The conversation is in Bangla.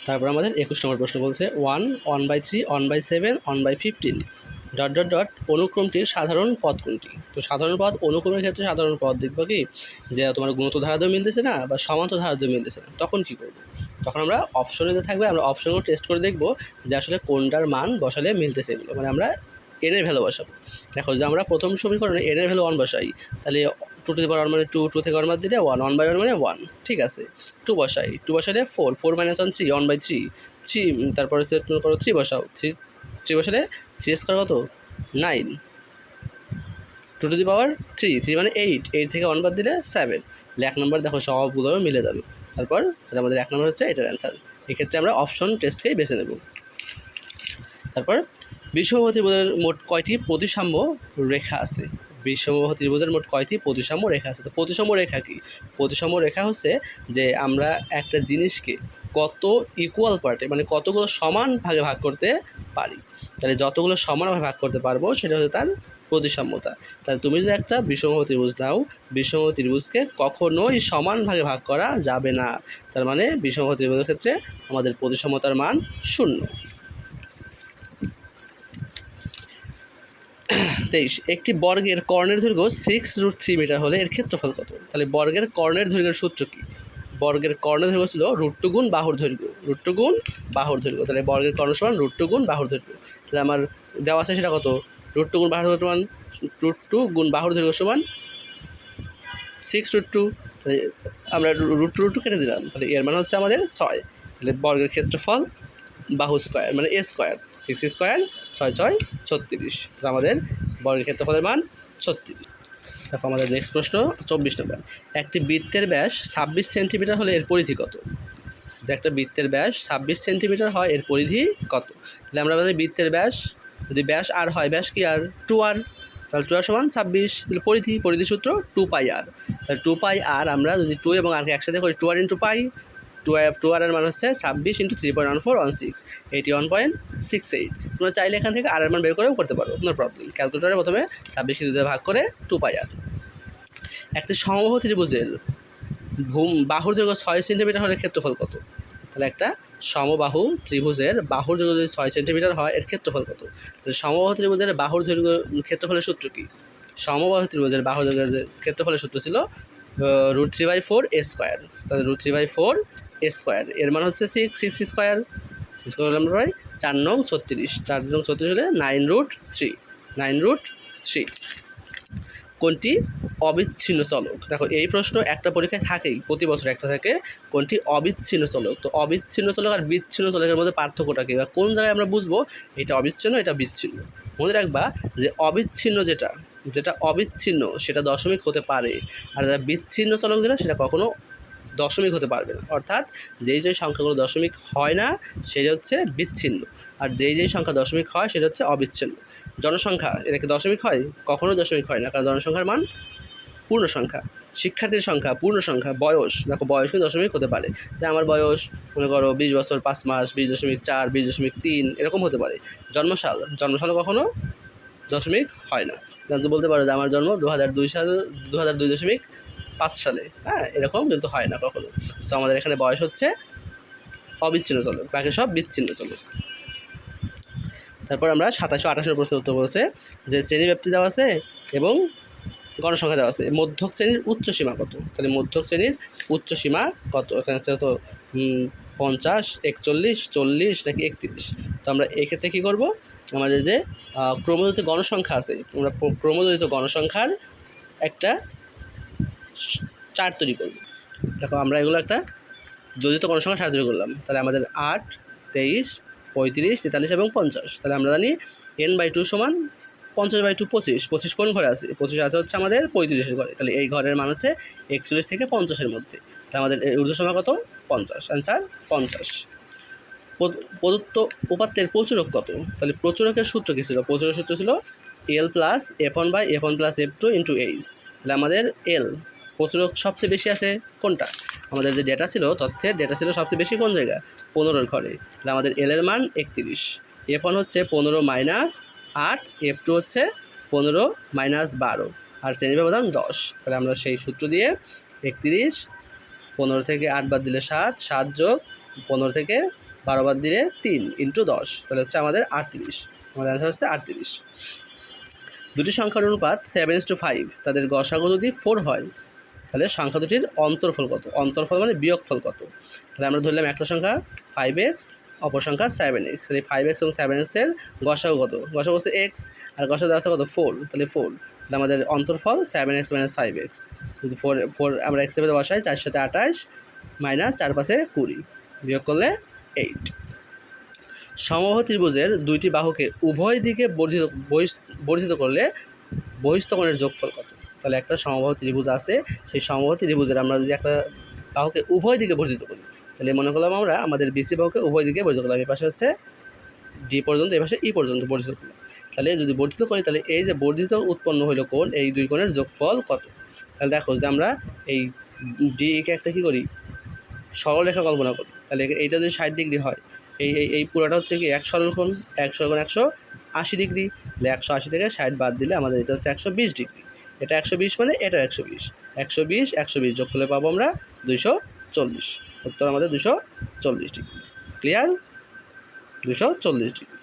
তারপর আমাদের 21 নম্বর প্রশ্ন বলছে 1/3 1/7 1/15 ... অনুক্রমটির সাধারণ পদ কোনটি? তো সাধারণ পদ অনুক্রমের ক্ষেত্রে সাধারণ পদ দেখবো কি যে তোমার গুণিত ধারা দিয়ে মিলতেছে না বা সমান্তর ধারা দিয়ে মিলতেছে না, তখন কি করব? তখন আমরা অপশনে যে থাকবে আমরা অপশনগুলো টেস্ট করে দেখব যে আসলে কোনটার মান বসালে মিলতেছে এগুলো, মানে আমরা এন এর ভ্যালু বসাবো। দেখো যদি আমরা প্রথম সমীকরণে এন এর ভ্যালু 1 বসাই, তাহলে 2 টু দি পাওয়ার 1 মানে 2, 2 থেকে 1 বাদ দিলে 1, 1/1 মানে 1, ঠিক আছে। 2 বসাই, 2 বসালে 4, 4 - 1 3, 1/3, 3 তারপর হচ্ছে 3 বসাও, 3 বসালে 3 স্কোয়ার কত 9, 2 টু দি পাওয়ার 3, 3 মানে 8, 8 থেকে 1 বাদ দিলে 7। তাহলে 1 নম্বর দেখো সবগুলো মিলে যাবে। তারপর তাহলে আমাদের 1 নম্বর হচ্ছে এটার অ্যান্সার। এক্ষেত্রে আমরা অপশন টেস্টকেই বেছে নেব। তারপর বিষমবাহু ত্রিভুজের মোট কয়টি প্রতিসাম্য রেখা আছে? বিষমবাহু ত্রিভুজের মোট কয়টি প্রতিসাম্য রেখা আছে? তো প্রতিসাম্য রেখা কি? প্রতিসাম্য রেখা হচ্ছে যে আমরা একটা জিনিসকে কত ইকুয়াল পার্টে মানে কতগুলো সমান ভাগে ভাগ করতে পারি, তাহলে যতগুলো সমানভাবে ভাগ করতে পারবো সেটা হচ্ছে তার প্রতিসাম্যতা। তাহলে তুমি যদি একটা বিষমবাহু ত্রিভুজ নাও, বিষমবাহু ত্রিভুজকে কখনোই সমান ভাগে ভাগ করা যাবে না, তার মানে বিষমবাহু ত্রিভুজের ক্ষেত্রে আমাদের প্রতিসাম্যতার মান 0। 23 একটি বর্গের কর্ণের দৈর্ঘ্য 6√3 মিটার হলে এর ক্ষেত্রফল কত? তাহলে বর্গের কর্ণের দৈর্ঘ্যের সূত্র কি? বর্গের কর্ণের দৈর্ঘ্য ছিল √2 গুণ বাহুর দৈর্ঘ্য, √2 গুণ বাহুর দৈর্ঘ্য। তাহলে বর্গের কর্ণ সমান √2 গুণ বাহুর দৈর্ঘ্য। তাহলে আমার দেওয়া আছে সেটা কত? √2 গুণ বাহুর দৈর্ঘ্য সমান √2 গুণ বাহুর দৈর্ঘ্য সমান 6√2। তাহলে আমরা √2 কেটে দিলাম, তাহলে এর মানে হচ্ছে আমাদের 6। তাহলে বর্গের ক্ষেত্রফল বাহু স্কোয়ার মানে এ স্কোয়ার, 6 স্কোয়ার 6 6 36। তাহলে আমাদের বর্গের ক্ষেত্রফলের মান 36। দেখো আমাদের নেক্সট প্রশ্ন 24 নম্বর। একটি বৃত্তের ব্যাস 26 সেন্টিমিটার হলে এর পরিধি কত? যে একটা বৃত্তের ব্যাস 26 সেন্টিমিটার হয় এর পরিধি কত? তাহলে আমরা বলি বৃত্তের ব্যাস যদি ব্যাস আর হয়, ব্যাস কি আর 2r, তাহলে 2r সমান 26। তাহলে পরিধি সূত্র 2πr। তাহলে 2πr আমরা যদি 2 এবং r কে একসাথে করি 2r × π, 2r এর মান হচ্ছে 26 × 3.1416, 81.68। তোমরা চাইলে এখান থেকে আর এর মান বের করেও করতে পারো, নো প্রবলেম। ক্যালকুলেটরে প্রথমে 26 কে 2 দিয়ে ভাগ করে 2πr। একটি সমবাহু ত্রিভুজের বাহুর দৈর্ঘ্য 6 সেন্টিমিটার হলে ক্ষেত্রফল কত? তাহলে একটা সমবাহু ত্রিভুজের বাহুর দৈর্ঘ্য যদি 6 সেন্টিমিটার হয় এর ক্ষেত্রফল কত? তাহলে সমবাহু ত্রিভুজের বাহুর দৈর্ঘ্য ক্ষেত্রফলের সূত্র কি? সমবাহু ত্রিভুজের বাহুর দৈর্ঘ্যের ক্ষেত্রফলের সূত্র ছিল √3/4 a স্কোয়ার। তাহলে √3/4 a স্কোয়ার এর মান হচ্ছে 6 স্কোয়ার, 6 স্কোয়ার হলে আমরা পাই 4 নং 36, 4 নং 36 হলে 9√3। কোনটি অবিচ্ছিন্ন চলক? দেখো এই প্রশ্ন একটা পরীক্ষায় থাকেই, প্রতি বছর একটা থাকে। কোনটি অবিচ্ছিন্ন চলক? তো অবিচ্ছিন্ন চলক আর বিচ্ছিন্ন চলকের মধ্যে পার্থক্যটা কী বা কোন জায়গায় আমরা বুঝবো এটা অবিচ্ছিন্ন এটা বিচ্ছিন্ন? মনে রাখবা যে অবিচ্ছিন্ন যেটা অবিচ্ছিন্ন সেটা দশমিক হতে পারে, আর যারা বিচ্ছিন্ন চলক যেটা সেটা কখনো দশমিক হতে পারবে না। অর্থাৎ যেই সংখ্যাগুলো দশমিক হয় না সেটা হচ্ছে বিচ্ছিন্ন, আর যেই সংখ্যা দশমিক হয় সেটা হচ্ছে অবিচ্ছিন্ন। জনসংখ্যা এটা কি দশমিক হয়? কখনো দশমিক হয় না, কারণ জনসংখ্যার মান পূর্ণ সংখ্যা। শিক্ষার্থীর সংখ্যা পূর্ণ সংখ্যা। বয়স দেখো বয়স কিন্তু দশমিক হতে পারে, যে আমার বয়স মনে করো 20 বছর 5 মাস, 20.4, 20.3 এরকম হতে পারে। জন্মসাল কখনো দশমিক হয় না। তো বলতে পারো যে আমার জন্ম 2002 সালে, হ্যাঁ এরকম কিন্তু হয় না কখনো। তো আমাদের এখানে বয়স হচ্ছে অবিচ্ছিন্ন চলক, বাকি সব বিচ্ছিন্ন চলক। তারপর আমরা 2728 প্রশ্নের উত্তর বলছে যে শ্রেণীব্যাপ্তি দেওয়া আছে এবং গণসংখ্যা দেওয়া আছে, মধ্যক শ্রেণীর উচ্চ সীমা কত? তাহলে মধ্যক শ্রেণীর উচ্চ সীমা কত? এখানে আছে তো 50, 41, 40 নাকি 31। তো আমরা এক্ষেত্রে কী করবো, আমাদের যে ক্রমযোজিত গণসংখ্যা আছে আমরা ক্রমযোজিত গণসংখ্যার একটা চার্ট তৈরি করব। দেখো আমরা এগুলো একটা যোজিত গণসংখ্যা চার্ট তৈরি করলাম। তাহলে আমাদের 8, 23, 35, 43 এবং 50। তাহলে আমরা জানি n/2 সমান 50/2 25। 25 কোন ঘরে আছে? 25 আছে হচ্ছে আমাদের 35-এর ঘরে। তাহলে এই ঘরের মান হচ্ছে 41 থেকে 50-এর মধ্যে। তাহলে আমাদের ঊর্ধ্বসীমা কত? 50। অ্যান্সার 50। প্রদত্ত উপাত্তের প্রচুরক কত? তাহলে প্রচুরকের সূত্র কী ছিল? প্রচুরকের সূত্র ছিল L + F1/F1 + F2 × H। তাহলে আমাদের L প্রচুরক সবচেয়ে বেশি আছে কোনটা? আমাদের যে ডেটা ছিল, তথ্যের ডেটা ছিল সবচেয়ে বেশি কোন জায়গা? 15-এর ঘরে। তাহলে আমাদের L এর মান 31, F1 হচ্ছে 15 - 8, F2 হচ্ছে 15 - 12, আর শ্রেণী ব্যবধান 10। তাহলে আমরা সেই সূত্র দিয়ে 31, 15 থেকে 8 বাদ দিলে 7, 7 যোগ 15 থেকে 12 বাদ দিলে 3 ইন্টু 10, তাহলে হচ্ছে আমাদের 38। আমাদের অ্যান্সার হচ্ছে 38। দুটি সংখ্যার অনুপাত 7:5, তাদের গসাগু যদি 4 হয়, তাহলে সংখ্যা দুটির অন্তরফল কত? অন্তরফল মানে বিয়োগফল কত? তাহলে আমরা ধরলাম একটা সংখ্যা 5x, অপর সংখ্যা 7x। তাহলে 5x এবং 7x এর গসাগু কত? গসাগু হচ্ছে x, আর গসাগু আছে কত? 4, তাহলে 4। তাহলে আমাদের অন্তরফল 7x - 5x। যদি 4 আমরা x এর মধ্যে বসাই, 4 সাথে 28 মাইনাস 4 পাশে 20, বিয়োগ করলে 8। সমবাহু ত্রিভুজের দুইটি বাহুকে উভয় দিকে বর্ধিত করলে বহিস্থ কোণের যোগফল কত? তাহলে একটা সমবাহু ত্রিভুজ আছে, সেই সমবাহু ত্রিভুজের আমরা যদি একটা বাহুকে উভয় দিকে বর্ধিত করি, তাহলে মনে করলাম আমরা আমাদের বিসি বাহুকে উভয় দিকে বর্ধিত করলাম। এই পাশে হচ্ছে ডি পর্যন্ত, এই পাশে ই পর্যন্ত বর্ধিত করলাম। তাহলে যদি বর্ধিত করি, তাহলে এই যে বর্ধিত উৎপন্ন হইল কোণ, এই দুই কোণের যোগফল কত? তাহলে দেখো, যদি আমরা এই ডিকে একটা কী করি, সরলরেখা কল্পনা করি, তাহলে এইটা যদি 60 ডিগ্রি হয়, এই পুরোটা হচ্ছে কি এক সরলকোণ, 180 ডিগ্রি। তাহলে 180 থেকে 60 বাদ দিলে আমাদের এটা হচ্ছে 120 ডিগ্রি। এটা 120 মানে এটা 120, 120 যোগ করলে পাবো আমরা 240। উত্তর আমাদের 240 ডিগ্রি। ক্লিয়ার? 240 ডিগ্রি।